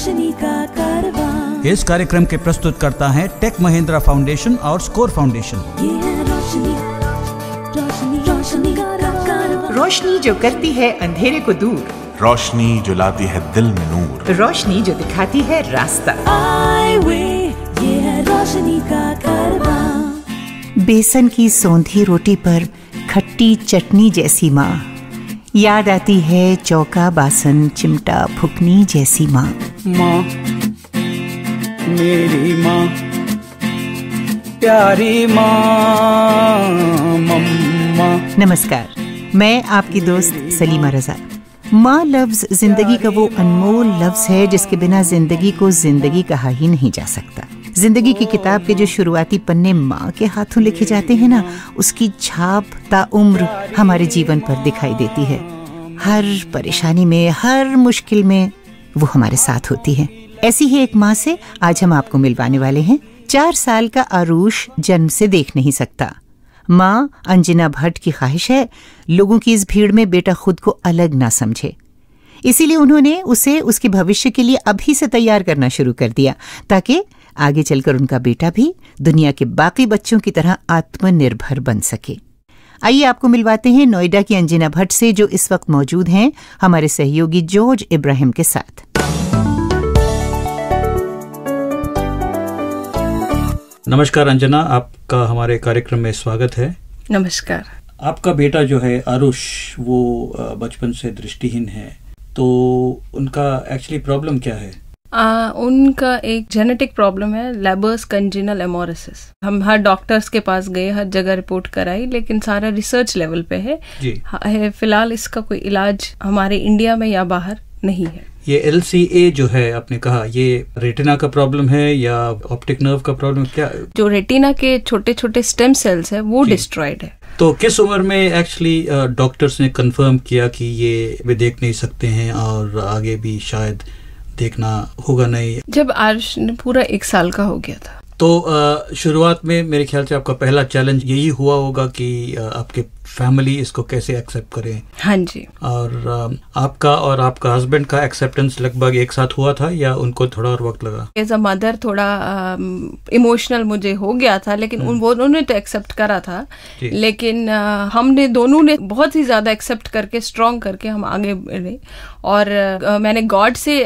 रोशनी का कारवां। इस कार्यक्रम के प्रस्तुतकर्ता हैं टेक महिंद्रा फाउंडेशन और स्कोर फाउंडेशन। ये है रोशनी, रोशनी, रोशनी का कारवां। रोशनी जो करती है अंधेरे को दूर, रोशनी जो लाती है दिल में नूर, रोशनी जो दिखाती है रास्ता। आई वे, ये है रोशनी का कारवां। बेसन की सौंधी रोटी पर खट्टी चटनी जैसी माँ, याद आती है चौका बासन चिमटा फुकनी जैसी माँ। माँ, मेरी माँ, प्यारी माँ, मम्मा। नमस्कार, मैं आपकी दोस्त सलीमा रजा। माँ लफ्ज जिंदगी का वो अनमोल लफ्ज है जिसके बिना जिंदगी को जिंदगी कहा ही नहीं जा सकता। जिंदगी की किताब के जो शुरुआती पन्ने माँ के हाथों लिखे जाते हैं ना, उसकी छाप ताउम्र हमारे जीवन पर दिखाई देती है। हर परेशानी में, हर मुश्किल में वो हमारे साथ होती है। ऐसी ही एक माँ से आज हम आपको मिलवाने वाले हैं। 4 साल का आरुष जन्म से देख नहीं सकता। माँ अंजना भट्ट की ख्वाहिश है लोगों की इस भीड़ में बेटा खुद को अलग ना समझे। इसीलिए उन्होंने उसे उसके भविष्य के लिए अभी से तैयार करना शुरू कर दिया, ताकि आगे चलकर उनका बेटा भी दुनिया के बाकी बच्चों की तरह आत्मनिर्भर बन सके। आइए आपको मिलवाते हैं नोएडा की अंजना भट्ट से, जो इस वक्त मौजूद हैं हमारे सहयोगी जॉर्ज इब्राहिम के साथ। नमस्कार अंजना, आपका हमारे कार्यक्रम में स्वागत है। नमस्कार। आपका बेटा जो है आरुष, वो बचपन से दृष्टिहीन है, तो उनका एक्चुअली प्रॉब्लम क्या है? उनका एक जेनेटिक प्रॉब्लम है, लेबर्स कंजेनिटल एमोरेसिस। हम हर डॉक्टर्स के पास गए, हर जगह रिपोर्ट कराई, लेकिन सारा रिसर्च लेवल पे है। फिलहाल इसका कोई इलाज हमारे इंडिया में या बाहर नहीं है। ये LCA जो है, आपने कहा, ये रेटिना का प्रॉब्लम है या ऑप्टिक नर्व का प्रॉब्लम, क्या? जो रेटिना के छोटे छोटे स्टेम सेल्स है वो डिस्ट्रॉयड है। तो किस उम्र में एक्चुअली डॉक्टर्स ने कंफर्म किया कि ये वे देख नहीं सकते हैं और आगे भी शायद देखना होगा नहीं? जब आरुष पूरा 1 साल का हो गया था। तो शुरुआत में मेरे ख्याल से आपका पहला चैलेंज यही हुआ होगा कि आपके फैमिली इसको कैसे एक्सेप्ट करें। हाँ जी। और आपका और आपका हस्बैंड का एक्सेप्टेंस लगभग एक साथ हुआ था या उनको थोड़ा और वक्त लगा? एज अ मदर थोड़ा इमोशनल मुझे हो गया था, लेकिन उन्होंने तो एक्सेप्ट करा था, लेकिन हमने दोनों ने बहुत ही ज्यादा एक्सेप्ट करके, स्ट्रॉन्ग करके हम आगे बढ़े। और मैंने गॉड से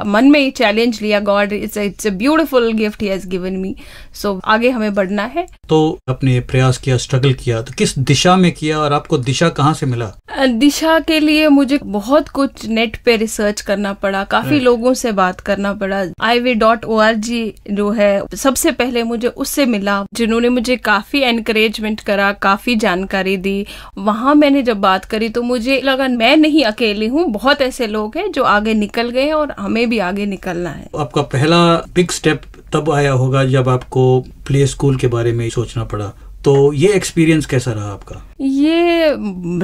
मन में ही चैलेंज लिया, God it's a beautiful gift he has given me, so आगे हमें बढ़ना है। तो आपने प्रयास किया, स्ट्रगल किया, तो किस दिशा में किया और आपको दिशा कहाँ से मिला? दिशा के लिए मुझे बहुत कुछ नेट पे रिसर्च करना पड़ा, काफी लोगों से बात करना पड़ा। iway.org जो है, सबसे पहले मुझे उससे मिला, जिन्होंने मुझे काफी एनकरेजमेंट करा, काफी जानकारी दी। वहां मैंने जब बात करी तो मुझे लगा मैं नहीं अकेली हूँ, बहुत ऐसे लोग हैं जो आगे निकल गए और हमें भी आगे निकलना है। आपका पहला बिग स्टेप तब आया होगा जब आपको प्ले स्कूल के बारे में सोचना पड़ा, तो ये एक्सपीरियंस कैसा रहा आपका? ये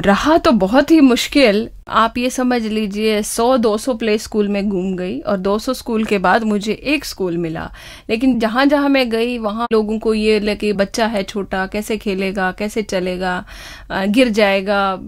रहा तो बहुत ही मुश्किल। आप ये समझ लीजिए 100-200 प्ले स्कूल में घूम गई और 200 स्कूल के बाद मुझे एक स्कूल मिला, लेकिन जहाँ जहाँ मैं गई वहाँ लोगों को ये लगे बच्चा है छोटा, कैसे खेलेगा, कैसे चलेगा, गिर जाएगा,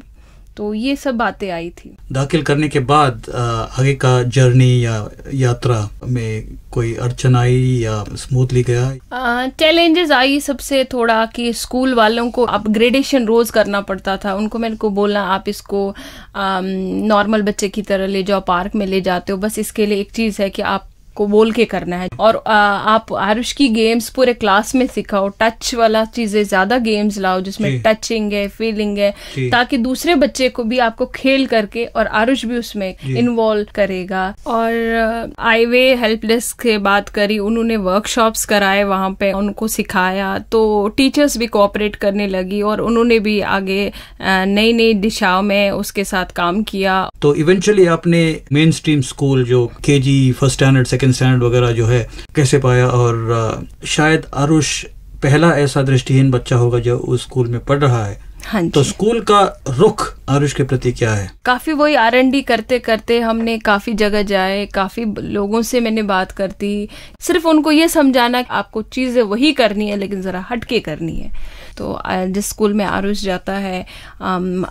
तो ये सब बातें आई थी। दाखिल करने के बाद आगे का जर्नी या यात्रा में कोई अड़चन आई या स्मूथली गया? चैलेंजेस आई सबसे थोड़ा कि स्कूल वालों को अपग्रेडेशन रोज करना पड़ता था। उनको मैंने को बोलना, आप इसको नॉर्मल बच्चे की तरह ले जाओ, पार्क में ले जाते हो, बस इसके लिए एक चीज है कि आप को बोल के करना है। और आप आरुष की गेम्स पूरे क्लास में सिखाओ, टच वाला चीजें ज्यादा गेम्स लाओ जिसमें टचिंग है, फीलिंग है, ताकि दूसरे बच्चे को भी आपको खेल करके और आरुष भी उसमें इन्वॉल्व करेगा। और आईवे हेल्प डेस्क से बात करी, उन्होंने वर्कशॉप्स कराए, वहां पे उनको सिखाया, तो टीचर्स भी कोऑपरेट करने लगी और उन्होंने भी आगे नई नई दिशाओं में उसके साथ काम किया। तो इवेंचुअली आपने मेन स्ट्रीम स्कूल जो KG first standard second standard वगैरह जो है कैसे पाया? और शायद आरुष पहला ऐसा दृष्टिहीन बच्चा होगा जो उस स्कूल में पढ़ रहा है। हाँ जी। तो स्कूल का रुख आरुष के प्रति क्या है? काफी वही R&D करते करते हमने काफी जगह जाए, काफी लोगों से मैंने बात करती, सिर्फ उनको ये समझाना कि आपको चीजें वही करनी है लेकिन जरा हटके करनी है। तो जिस स्कूल में आरुष जाता है,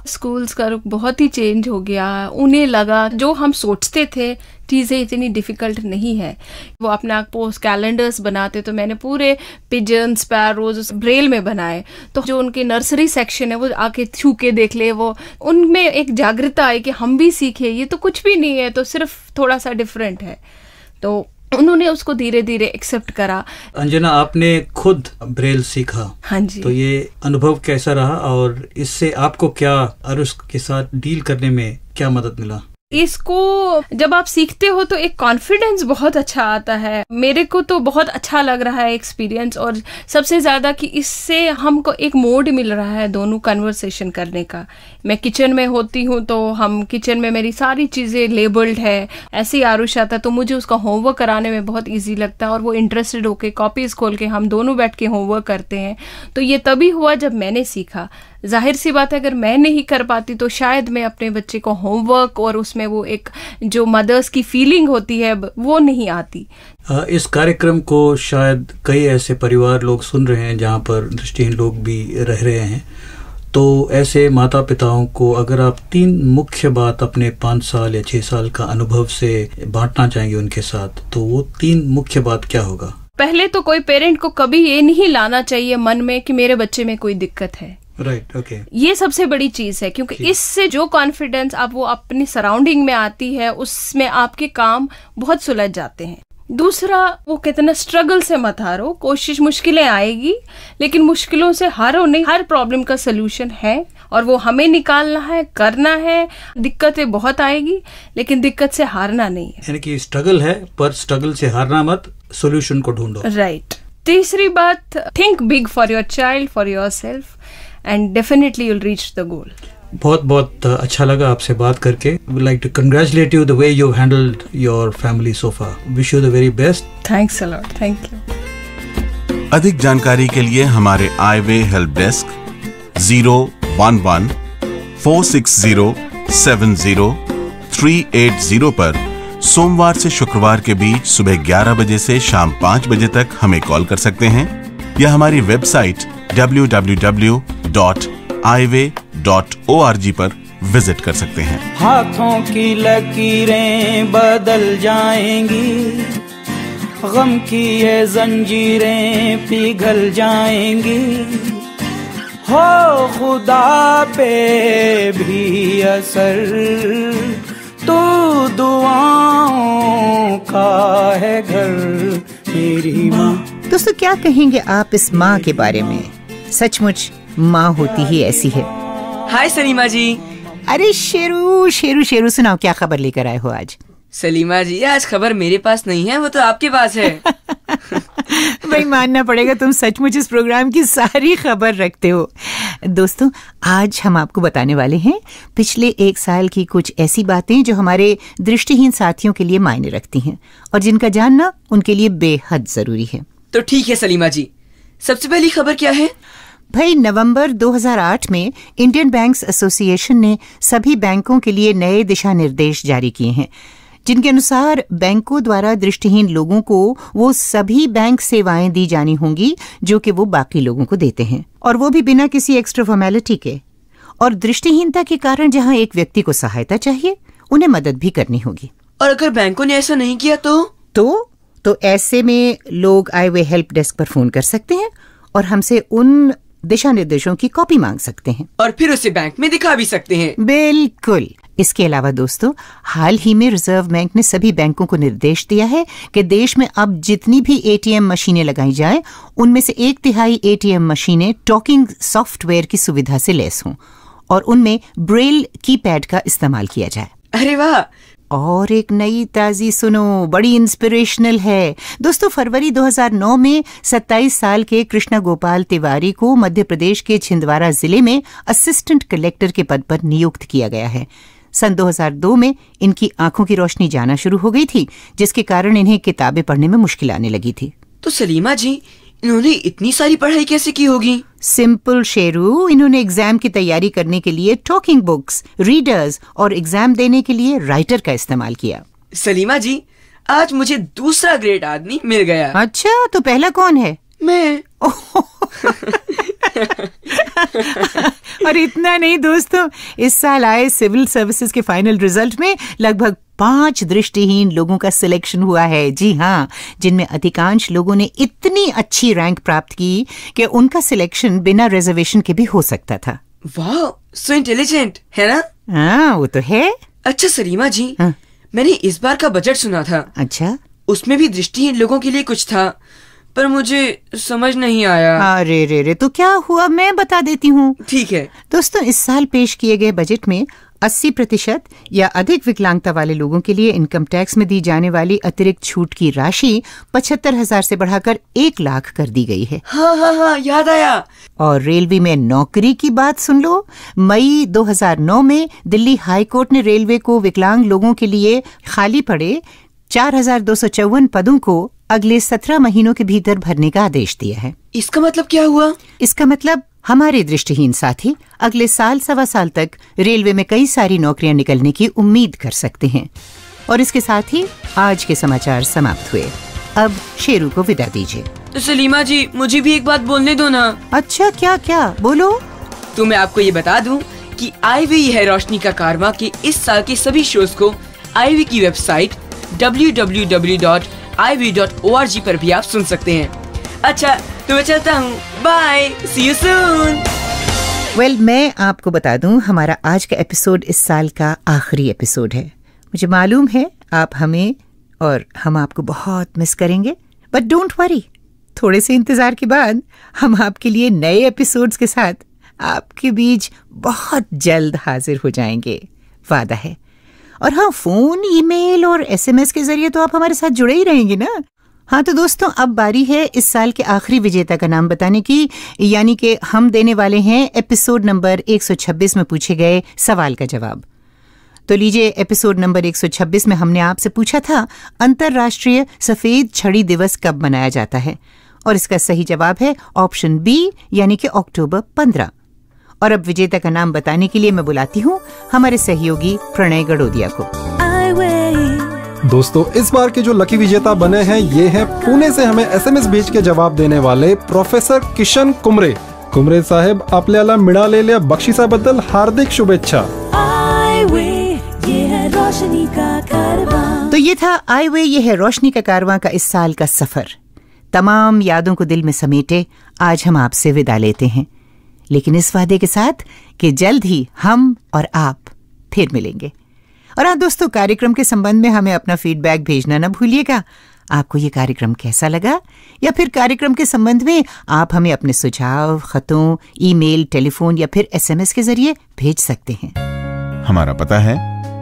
स्कूल्स का रुख बहुत ही चेंज हो गया। उन्हें लगा जो हम सोचते थे चीज़ें इतनी डिफ़िकल्ट नहीं है। वो अपना पोस्ट कैलेंडर्स बनाते, तो मैंने पूरे पिजन, स्पैरोज ब्रेल में बनाए। तो जो उनके नर्सरी सेक्शन है वो आके छू के देख ले, वो उनमें एक जागरूकता आई कि हम भी सीखे, ये तो कुछ भी नहीं है, तो सिर्फ थोड़ा सा डिफरेंट है। तो उन्होंने उसको धीरे धीरे एक्सेप्ट करा। अंजना, आपने खुद ब्रेल सीखा। हाँ जी। तो ये अनुभव कैसा रहा और इससे आपको क्या आरुष के साथ डील करने में क्या मदद मिला? इसको जब आप सीखते हो तो एक कॉन्फिडेंस बहुत अच्छा आता है। मेरे को तो बहुत अच्छा लग रहा है एक्सपीरियंस, और सबसे ज़्यादा कि इससे हमको एक मोड मिल रहा है दोनों कन्वर्सेशन करने का। मैं किचन में होती हूँ तो हम किचन में मेरी सारी चीज़ें लेबल्ड है। ऐसे ही आरुष आता तो मुझे उसका होमवर्क कराने में बहुत ईजी लगता है, और वो इंटरेस्टेड होके कॉपीज़ खोल के हम दोनों बैठ के होमवर्क करते हैं। तो ये तभी हुआ जब मैंने सीखा। जाहिर सी बात है अगर मैं नहीं कर पाती तो शायद मैं अपने बच्चे को होमवर्क और उसमें वो एक जो मदर्स की फीलिंग होती है वो नहीं आती। इस कार्यक्रम को शायद कई ऐसे परिवार लोग सुन रहे हैं जहाँ पर दृष्टिहीन लोग भी रह रहे हैं। तो ऐसे माता पिताओं को अगर आप 3 मुख्य बात अपने 5 साल या 6 साल का अनुभव से बांटना चाहेंगे उनके साथ, तो वो 3 मुख्य बात क्या होगा? पहले तो कोई पेरेंट को कभी ये नहीं लाना चाहिए मन में कि मेरे बच्चे में कोई दिक्कत है। Right, okay. ये सबसे बड़ी चीज है, क्योंकि इससे जो कॉन्फिडेंस आप वो अपनी सराउंडिंग में आती है उसमें आपके काम बहुत सुलझ जाते हैं। दूसरा, वो कितना स्ट्रगल से मत हारो, कोशिश, मुश्किलें आएगी लेकिन मुश्किलों से हारो नहीं। हर प्रॉब्लम का सलूशन है और वो हमें निकालना है, करना है। दिक्कतें बहुत आएगी लेकिन दिक्कत से हारना नहीं है। यानी कि स्ट्रगल है पर स्ट्रगल से हारना मत, सोल्यूशन को ढूंढो। राइट। तीसरी बात, think big for your child, for yourself, and definitely you'll reach the goal. बहुत बहुत अच्छा लगा आपसे बात करके। We'd like to congratulate you the way you handled your family so far. Wish you the very best. Thanks a lot. Thank you. अधिक जानकारी के लिए हमारे iWay हेल्प डेस्क 011-460-70-380 पर सोमवार से शुक्रवार के बीच सुबह 11 बजे से शाम 5 बजे तक हमें कॉल कर सकते हैं, या हमारी वेबसाइट www.iway.org पर विजिट कर सकते हैं। हाथों की लकीरें बदल जाएंगी, गम की ये जंजीरें पिघल जाएंगी, हो खुदा पे भी असर तो दुआओं का है घर मेरी माँ। दोस्तों, क्या कहेंगे आप इस माँ के बारे में? सचमुच माँ होती ही ऐसी है। हाय सलीमा जी। अरे शेरू शेरू शेरू, सुनाओ क्या खबर लेकर आए हो आज? सलीमा जी, आज खबर मेरे पास नहीं है, वो तो आपके पास है। भाई मानना पड़ेगा, तुम सचमुच इस प्रोग्राम की सारी खबर रखते हो। दोस्तों, आज हम आपको बताने वाले हैं पिछले 1 साल की कुछ ऐसी बातें जो हमारे दृष्टिहीन साथियों के लिए मायने रखती हैं और जिनका जानना उनके लिए बेहद जरूरी है। तो ठीक है सलीमा जी, सबसे पहली खबर क्या है? भाई, नवंबर 2008 में इंडियन बैंक्स एसोसिएशन ने सभी बैंकों के लिए नए दिशा निर्देश जारी किए हैं, जिनके अनुसार बैंकों द्वारा दृष्टिहीन लोगों को वो सभी बैंक सेवाएं दी जानी होंगी जो कि वो बाकी लोगों को देते हैं, और वो भी बिना किसी एक्स्ट्रा फॉर्मेलिटी के। और दृष्टिहीनता के कारण जहां एक व्यक्ति को सहायता चाहिए, उन्हें मदद भी करनी होगी। और अगर बैंकों ने ऐसा नहीं किया तो ऐसे में लोग iWay हेल्प डेस्क पर फोन कर सकते हैं और हमसे उन दिशा निर्देशों की कॉपी मांग सकते हैं और फिर उसे बैंक में दिखा भी सकते हैं। बिल्कुल। इसके अलावा दोस्तों, हाल ही में रिजर्व बैंक ने सभी बैंकों को निर्देश दिया है कि देश में अब जितनी भी एटीएम मशीनें लगाई जाए, उनमें से 1/3 एटीएम मशीनें टॉकिंग सॉफ्टवेयर की सुविधा से लैस हों और उनमें ब्रेल कीपैड का इस्तेमाल किया जाए। अरे वाह! और एक नई ताजी सुनो, बड़ी इंस्पिरेशनल है दोस्तों। फरवरी 2009 में 27 साल के कृष्णा गोपाल तिवारी को मध्य प्रदेश के छिंदवाड़ा जिले में असिस्टेंट कलेक्टर के पद पर नियुक्त किया गया है। सन 2002 में इनकी आंखों की रोशनी जाना शुरू हो गई थी, जिसके कारण इन्हें किताबें पढ़ने में मुश्किल आने लगी थी। तो सलीमा जी, इन्होंने इतनी सारी पढ़ाई कैसे की होगी? सिंपल शेरू, इन्होंने एग्जाम की तैयारी करने के लिए टॉकिंग बुक्स, रीडर्स और एग्जाम देने के लिए राइटर का इस्तेमाल किया। सलीमा जी, आज मुझे दूसरा ग्रेट आदमी मिल गया। अच्छा, तो पहला कौन है? मैं। और इतना नहीं दोस्तों, इस साल आए सिविल सर्विसेज के फाइनल रिजल्ट में लगभग 5 दृष्टिहीन लोगों का सिलेक्शन हुआ है। जी हाँ, जिनमें अधिकांश लोगों ने इतनी अच्छी रैंक प्राप्त की कि उनका सिलेक्शन बिना रिजर्वेशन के भी हो सकता था। वाह, सो इंटेलिजेंट है ना? हाँ, वो तो है। अच्छा सलीमा जी, हाँ। मैंने इस बार का बजट सुना था। अच्छा, उसमें भी दृष्टिहीन लोगों के लिए कुछ था, पर मुझे समझ नहीं आया। अरे रे रे, तो क्या हुआ मैं बता देती हूँ। ठीक है। दोस्तों, इस साल पेश किए गए बजट में 80% या अधिक विकलांगता वाले लोगों के लिए इनकम टैक्स में दी जाने वाली अतिरिक्त छूट की राशि 75,000 से बढ़ाकर 1 लाख कर दी गई है। हाँ, याद आया। और रेलवे में नौकरी की बात सुन लो। मई 2009 में दिल्ली हाई कोर्ट ने रेलवे को विकलांग लोगों के लिए खाली पड़े 4,254 पदों को अगले 17 महीनों के भीतर भरने का आदेश दिया है। इसका मतलब क्या हुआ? इसका मतलब हमारे दृष्टिहीन साथी अगले साल सवा साल तक रेलवे में कई सारी नौकरियां निकलने की उम्मीद कर सकते हैं। और इसके साथ ही आज के समाचार समाप्त हुए। अब शेरू को विदा दीजिए। तो सलीमा जी, मुझे भी एक बात बोलने दो ना। अच्छा, क्या बोलो। तो मैं आपको ये बता दूं कि आईवी है रोशनी का कारवां के इस साल के सभी शोज को आईवी की वेबसाइट www.iv.org पर भी आप सुन सकते हैं। अच्छा, तो मैं चलता हूँ। Bye, see you soon. Well, मैं आपको बता दूं, हमारा आज का एपिसोड इस साल का आखिरी एपिसोड है। मुझे मालूम है आप हमें और हम आपको बहुत मिस करेंगे, बट डोंट वरी, थोड़े से इंतजार के बाद हम आपके लिए नए एपिसोड्स के साथ आपके बीच बहुत जल्द हाजिर हो जाएंगे, वादा है। और हाँ, फोन, ईमेल और SMS के जरिए तो आप हमारे साथ जुड़े ही रहेंगे ना। हाँ, तो दोस्तों, अब बारी है इस साल के आखिरी विजेता का नाम बताने की, यानी कि हम देने वाले हैं एपिसोड नंबर 126 में पूछे गए सवाल का जवाब। तो लीजिए, एपिसोड नंबर 126 में हमने आपसे पूछा था अंतर्राष्ट्रीय सफेद छड़ी दिवस कब मनाया जाता है, और इसका सही जवाब है ऑप्शन बी, यानी कि अक्टूबर 15। और अब विजेता का नाम बताने के लिए मैं बुलाती हूँ हमारे सहयोगी प्रणय गड़ोदिया को। दोस्तों, इस बार के जो लकी विजेता बने हैं ये हैं पुणे से हमें SMS भेज के जवाब देने वाले प्रोफेसर किशन कुमरे। कुमरे साहेब, आपल्याला मिळालेल्या बक्षिसाबद्दल हार्दिक शुभेच्छा। तो ये था आई वे ये है रोशनी का कारवां का इस साल का सफर। तमाम यादों को दिल में समेटे आज हम आपसे विदा लेते हैं, लेकिन इस वादे के साथ कि जल्द ही हम और आप फिर मिलेंगे। और हाँ दोस्तों, कार्यक्रम के संबंध में हमें अपना फीडबैक भेजना न भूलिएगा। आपको ये कार्यक्रम कैसा लगा, या फिर कार्यक्रम के संबंध में आप हमें अपने सुझाव खतों, ईमेल, टेलीफोन या फिर SMS के जरिए भेज सकते हैं। हमारा पता है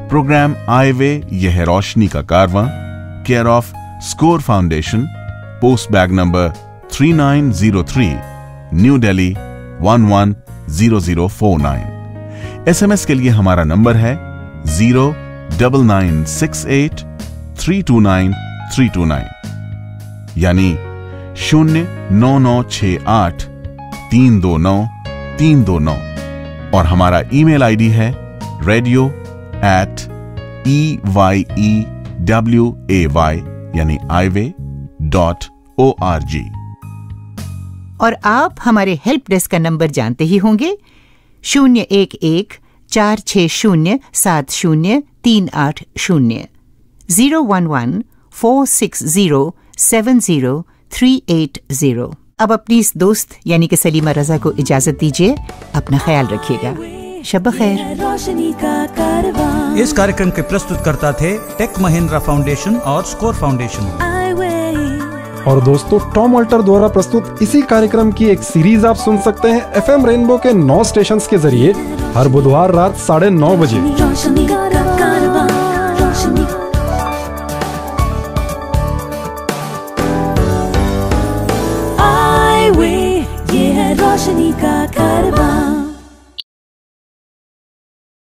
प्रोग्राम आए वे यह है रोशनी का कारवां, care off score foundation, post bag number 3903, new Delhi 110049। SMS के लिए हमारा नंबर है 09968329329, यानी 09968329329। और हमारा ईमेल आईडी है radio@eyeway यानी iway.org। और आप हमारे हेल्प डेस्क का नंबर जानते ही होंगे, 011-460-70-380, 011-460-70-380। अब अपनी इस दोस्त यानी कि सलीमा रजा को इजाजत दीजिए। अपना ख्याल रखिएगा। शब खैर। इस कार्यक्रम के प्रस्तुतकर्ता थे टेक महिंद्रा फाउंडेशन और स्कोर फाउंडेशन। और दोस्तों, टॉम अल्टर द्वारा प्रस्तुत इसी कार्यक्रम की एक सीरीज आप सुन सकते हैं FM रेनबो के 9 स्टेशंस के जरिए हर बुधवार रात 9:30 बजे। रोशनी का कारवां, रोशनी आई वे ये है रोशनी का